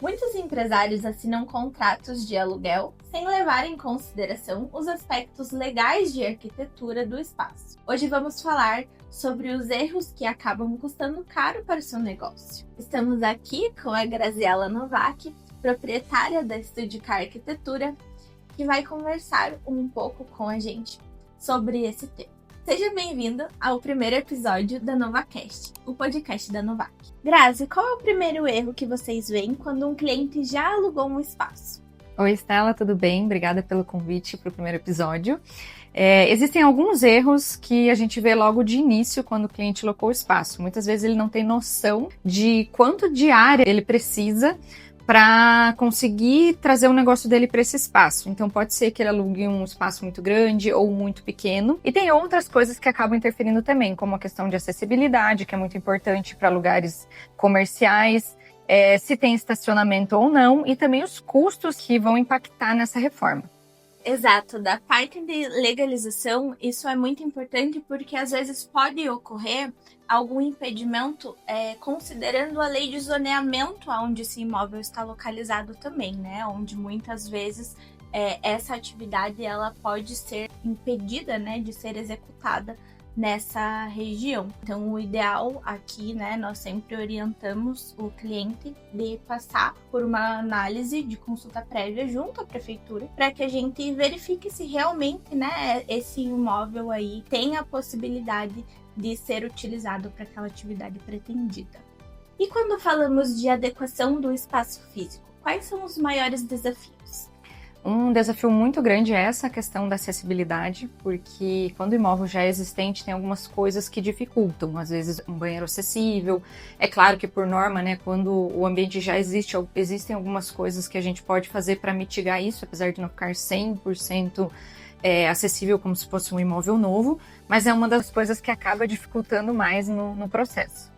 Muitos empresários assinam contratos de aluguel sem levar em consideração os aspectos legais de arquitetura do espaço. Hoje vamos falar sobre os erros que acabam custando caro para o seu negócio. Estamos aqui com a Graziela Novak, proprietária da Studicar Arquitetura, que vai conversar um pouco com a gente sobre esse tema. Seja bem-vindo ao primeiro episódio da NovaCast, o podcast da Novak. Grazi, qual é o primeiro erro que vocês veem quando um cliente já alugou um espaço? Oi, Estela, tudo bem? Obrigada pelo convite para o primeiro episódio. Existem alguns erros que a gente vê logo de início quando o cliente locou o espaço. Muitas vezes ele não tem noção de quanto de área ele precisa para conseguir trazer o negócio dele para esse espaço. Então pode ser que ele alugue um espaço muito grande ou muito pequeno. E tem outras coisas que acabam interferindo também, como a questão de acessibilidade, que é muito importante para lugares comerciais, se tem estacionamento ou não, e também os custos que vão impactar nessa reforma. Exato, da parte de legalização, isso é muito importante porque às vezes pode ocorrer algum impedimento considerando a lei de zoneamento onde esse imóvel está localizado também, né? Onde muitas vezes essa atividade ela pode ser impedida, né, de ser executada nessa região. Então, o ideal aqui, né, nós sempre orientamos o cliente de passar por uma análise de consulta prévia junto à prefeitura, para que a gente verifique se realmente, né, esse imóvel aí tem a possibilidade de ser utilizado para aquela atividade pretendida. E quando falamos de adequação do espaço físico, quais são os maiores desafios? Um desafio muito grande é essa questão da acessibilidade, porque quando o imóvel já é existente, tem algumas coisas que dificultam. Às vezes, um banheiro acessível. É claro que, por norma, né, quando o ambiente já existe, existem algumas coisas que a gente pode fazer para mitigar isso, apesar de não ficar 100% acessível como se fosse um imóvel novo, mas é uma das coisas que acaba dificultando mais no processo.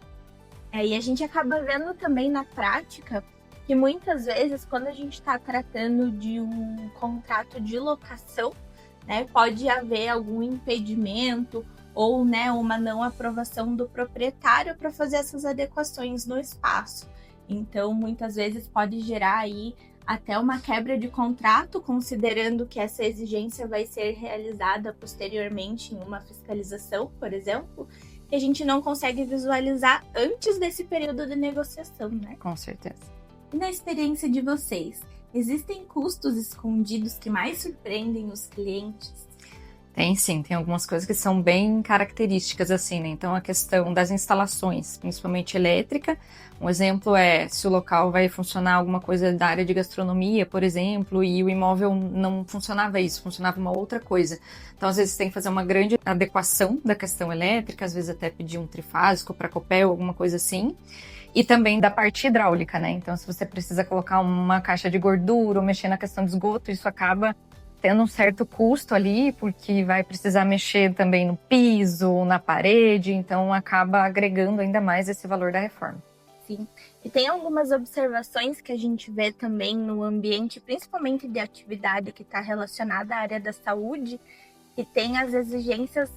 E a gente acaba vendo também na prática que muitas vezes, quando a gente está tratando de um contrato de locação, né, pode haver algum impedimento ou, né, uma não aprovação do proprietário para fazer essas adequações no espaço. Então, muitas vezes pode gerar aí até uma quebra de contrato, considerando que essa exigência vai ser realizada posteriormente em uma fiscalização, por exemplo, que a gente não consegue visualizar antes desse período de negociação, né? Com certeza. E na experiência de vocês, existem custos escondidos que mais surpreendem os clientes? Tem sim, tem algumas coisas que são bem características assim, né? Então a questão das instalações, principalmente elétrica, um exemplo é se o local vai funcionar alguma coisa da área de gastronomia, por exemplo, e o imóvel não funcionava isso, funcionava uma outra coisa. Então às vezes tem que fazer uma grande adequação da questão elétrica, às vezes até pedir um trifásico para copel, alguma coisa assim. E também da parte hidráulica, né? Então, se você precisa colocar uma caixa de gordura ou mexer na questão de esgoto, isso acaba tendo um certo custo ali, porque vai precisar mexer também no piso, na parede, então acaba agregando ainda mais esse valor da reforma. Sim, e tem algumas observações que a gente vê também no ambiente, principalmente de atividade que está relacionada à área da saúde, que tem as exigências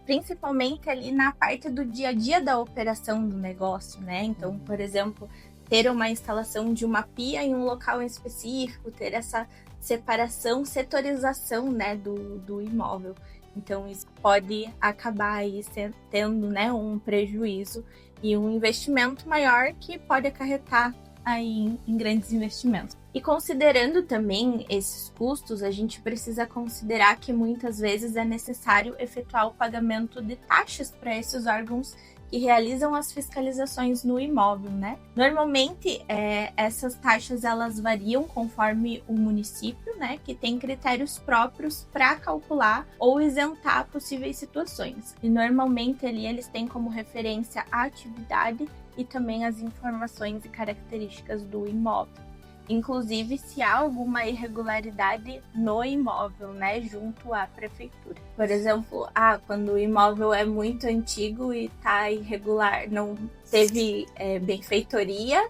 principalmente ali na parte do dia a dia da operação do negócio, né? Então, por exemplo, ter uma instalação de uma pia em um local específico, ter essa separação, setorização, né, do imóvel. Então, isso pode acabar aí tendo, né, um prejuízo e um investimento maior que pode acarretar aí em grandes investimentos. E considerando também esses custos, a gente precisa considerar que muitas vezes é necessário efetuar o pagamento de taxas para esses órgãos que realizam as fiscalizações no imóvel, né? Normalmente, essas taxas elas variam conforme o município, né? Que tem critérios próprios para calcular ou isentar possíveis situações. E normalmente ali eles têm como referência a atividade e também as informações e características do imóvel. Inclusive, se há alguma irregularidade no imóvel, né, junto à prefeitura. Por exemplo, quando o imóvel é muito antigo e está irregular, não teve benfeitoria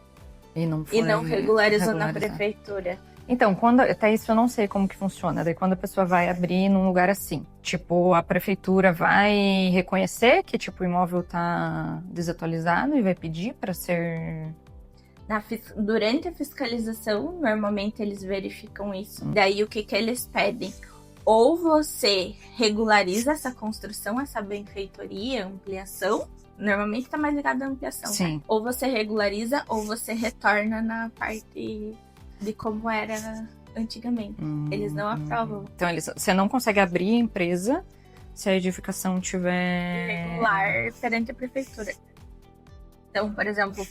e não regularizou na prefeitura. Então, até isso eu não sei como que funciona. Daí quando a pessoa vai abrir num lugar assim, tipo, a prefeitura vai reconhecer que tipo, o imóvel tá desatualizado e vai pedir para ser... Durante a fiscalização, normalmente eles verificam isso. Daí o que eles pedem? Ou você regulariza essa construção, essa benfeitoria, ampliação. Normalmente está mais ligado à ampliação. Sim. Tá? Ou você regulariza, ou você retorna na parte de como era antigamente. Eles não aprovam. Então você não consegue abrir a empresa se a edificação tiver regular perante a prefeitura. Então, por exemplo,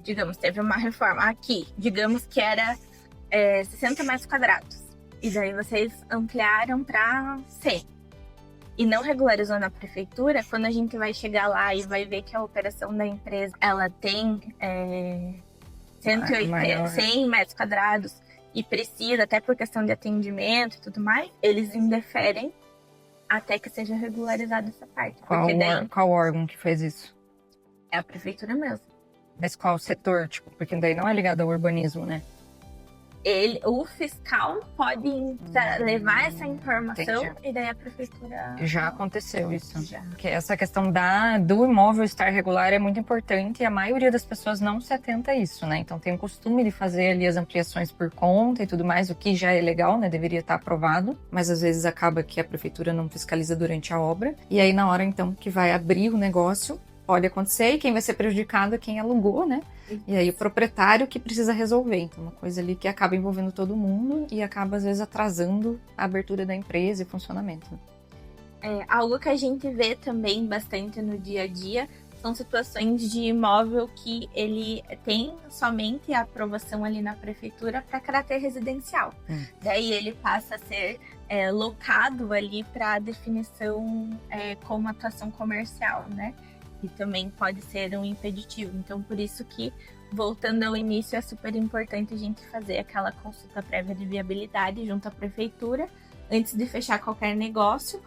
digamos, teve uma reforma aqui, digamos que era 60 metros quadrados. E daí vocês ampliaram para 100. E não regularizou na prefeitura, quando a gente vai chegar lá e vai ver que a operação da empresa, ela tem 100 metros quadrados e precisa, até por questão de atendimento e tudo mais, eles indeferem até que seja regularizada essa parte. Qual órgão que fez isso? É a prefeitura mesmo. Mas qual setor? Tipo, porque daí não é ligado ao urbanismo, né? O fiscal pode levar essa informação. Entendi. E daí a prefeitura... Já aconteceu isso. Já. Porque essa questão do imóvel estar regular é muito importante e a maioria das pessoas não se atenta a isso, né? Então tem o costume de fazer ali as ampliações por conta e tudo mais, o que já é legal, né? Deveria estar aprovado, mas às vezes acaba que a prefeitura não fiscaliza durante a obra. E aí na hora então que vai abrir o negócio, pode acontecer e quem vai ser prejudicado é quem alugou, né? E aí o proprietário que precisa resolver. Então, uma coisa ali que acaba envolvendo todo mundo e acaba, às vezes, atrasando a abertura da empresa e funcionamento. Algo que a gente vê também bastante no dia a dia são situações de imóvel que ele tem somente a aprovação ali na prefeitura para caráter residencial. Daí ele passa a ser locado ali para definição como atuação comercial, né? E também pode ser um impeditivo. Então, por isso que, voltando ao início, é super importante a gente fazer aquela consulta prévia de viabilidade junto à prefeitura, antes de fechar qualquer negócio.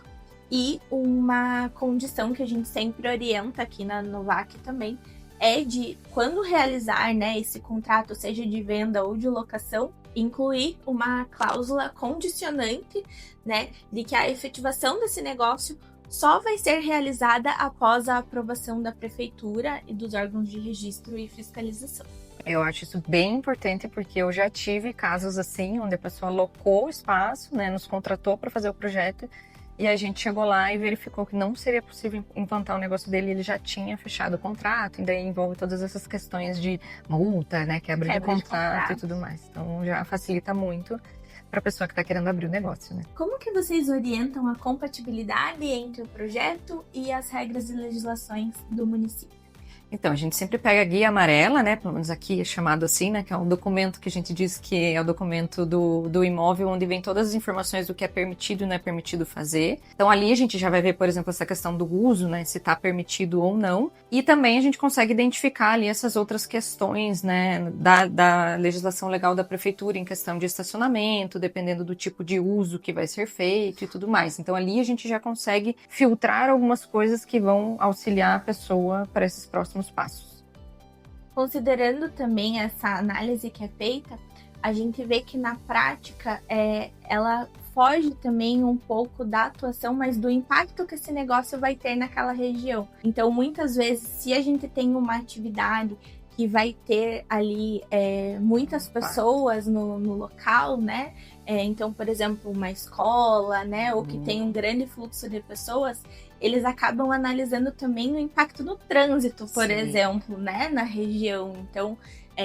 E uma condição que a gente sempre orienta aqui na Novac também, é de, quando realizar, né, esse contrato, seja de venda ou de locação, incluir uma cláusula condicionante, né, de que a efetivação desse negócio só vai ser realizada após a aprovação da prefeitura e dos órgãos de registro e fiscalização. Eu acho isso bem importante porque eu já tive casos assim, onde a pessoa locou o espaço, né, nos contratou para fazer o projeto e a gente chegou lá e verificou que não seria possível implantar o negócio dele, ele já tinha fechado o contrato, e daí envolve todas essas questões de multa, né, quebra de contrato e tudo mais. Então já facilita muito para a pessoa que está querendo abrir o negócio, né? Como que vocês orientam a compatibilidade entre o projeto e as regras e legislações do município? Então, a gente sempre pega a guia amarela, né? Pelo menos aqui é chamado assim, né? Que é um documento que a gente diz que é o documento do imóvel, onde vem todas as informações do que é permitido e não é permitido fazer. Então, ali a gente já vai ver, por exemplo, essa questão do uso, né? Se está permitido ou não. E também a gente consegue identificar ali essas outras questões, né? Da legislação legal da prefeitura em questão de estacionamento, dependendo do tipo de uso que vai ser feito e tudo mais. Então, ali a gente já consegue filtrar algumas coisas que vão auxiliar a pessoa para esses próximos passos. Considerando também essa análise que é feita, a gente vê que na prática ela foge também um pouco da atuação, mas do impacto que esse negócio vai ter naquela região. Então, muitas vezes, se a gente tem uma atividade que vai ter ali muitas pessoas no local, né? Então, por exemplo, uma escola, né? Ou que tem um grande fluxo de pessoas, eles acabam analisando também o impacto no trânsito, por exemplo, né? Na região. Então,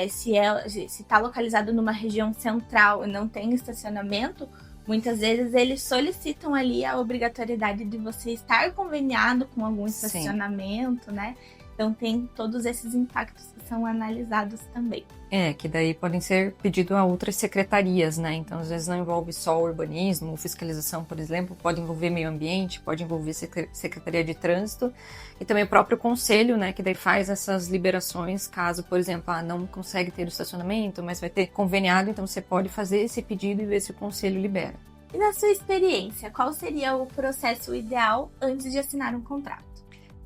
se está localizado numa região central e não tem estacionamento, muitas vezes eles solicitam ali a obrigatoriedade de você estar conveniado com algum estacionamento, né? Então tem todos esses impactos que são analisados também. Que daí podem ser pedidos a outras secretarias, né? Então, às vezes não envolve só o urbanismo, fiscalização, por exemplo, pode envolver meio ambiente, pode envolver secretaria de trânsito e também o próprio conselho, né? Que daí faz essas liberações, caso, por exemplo, não consegue ter o estacionamento, mas vai ter conveniado, então você pode fazer esse pedido e ver se o conselho libera. E na sua experiência, qual seria o processo ideal antes de assinar um contrato?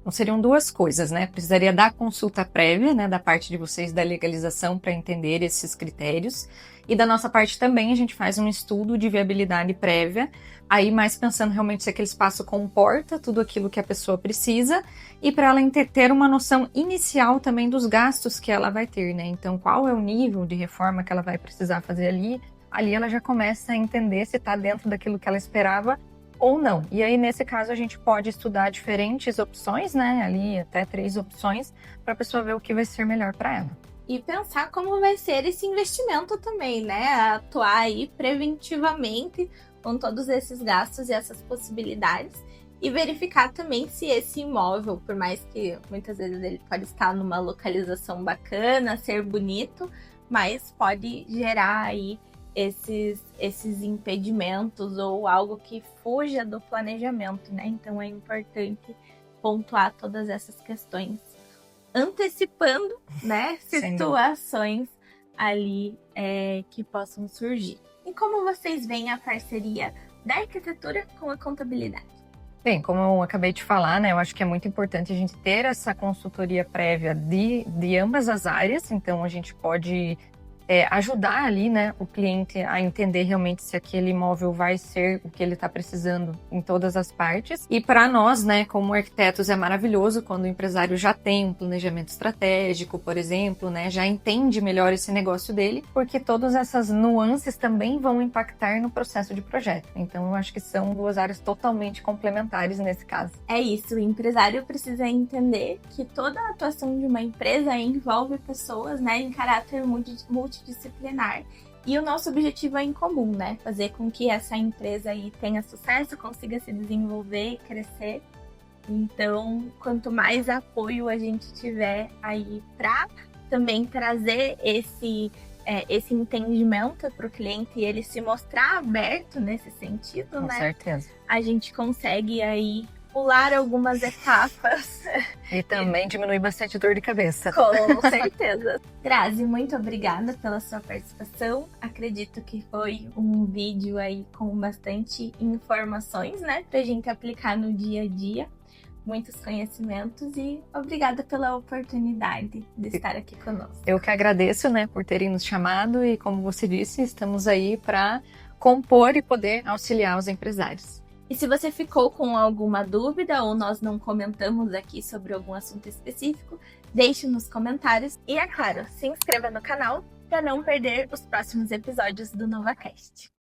Então, seriam duas coisas, né? Precisaria da consulta prévia, né, da parte de vocês da legalização para entender esses critérios. E da nossa parte também a gente faz um estudo de viabilidade prévia, aí mais pensando realmente se aquele espaço comporta tudo aquilo que a pessoa precisa e para ela ter uma noção inicial também dos gastos que ela vai ter, né? Então, qual é o nível de reforma que ela vai precisar fazer ali? Ali ela já começa a entender se está dentro daquilo que ela esperava ou não. E aí, nesse caso, a gente pode estudar diferentes opções, né? Ali até 3 opções, para a pessoa ver o que vai ser melhor para ela. E pensar como vai ser esse investimento também, né? Atuar aí preventivamente com todos esses gastos e essas possibilidades. E verificar também se esse imóvel, por mais que muitas vezes ele pode estar numa localização bacana, ser bonito, mas pode gerar aí esses impedimentos ou algo que fuja do planejamento, né? Então é importante pontuar todas essas questões, antecipando, né, situações ali que possam surgir. E como vocês veem a parceria da arquitetura com a contabilidade? Bem, como eu acabei de falar, né, eu acho que é muito importante a gente ter essa consultoria prévia de ambas as áreas, então a gente pode ajudar ali, né, o cliente a entender realmente se aquele imóvel vai ser o que ele está precisando em todas as partes. E para nós, né, como arquitetos, é maravilhoso quando o empresário já tem um planejamento estratégico, por exemplo, né, já entende melhor esse negócio dele, porque todas essas nuances também vão impactar no processo de projeto. Então, eu acho que são duas áreas totalmente complementares nesse caso. É isso, o empresário precisa entender que toda a atuação de uma empresa envolve pessoas, né, em caráter multidisciplinar. E o nosso objetivo é em comum, né? Fazer com que essa empresa aí tenha sucesso, consiga se desenvolver e crescer. Então, quanto mais apoio a gente tiver aí para também trazer esse entendimento para o cliente e ele se mostrar aberto nesse sentido, Com né? certeza. A gente consegue aí pular algumas etapas. E também diminui bastante dor de cabeça. Com certeza. Grazi, muito obrigada pela sua participação. Acredito que foi um vídeo aí com bastante informações, né? Pra gente aplicar no dia a dia. Muitos conhecimentos e obrigada pela oportunidade de estar aqui conosco. Eu que agradeço, né, por terem nos chamado e, como você disse, estamos aí para compor e poder auxiliar os empresários. E se você ficou com alguma dúvida ou nós não comentamos aqui sobre algum assunto específico, deixe nos comentários. E, é claro, se inscreva no canal para não perder os próximos episódios do NovaCast.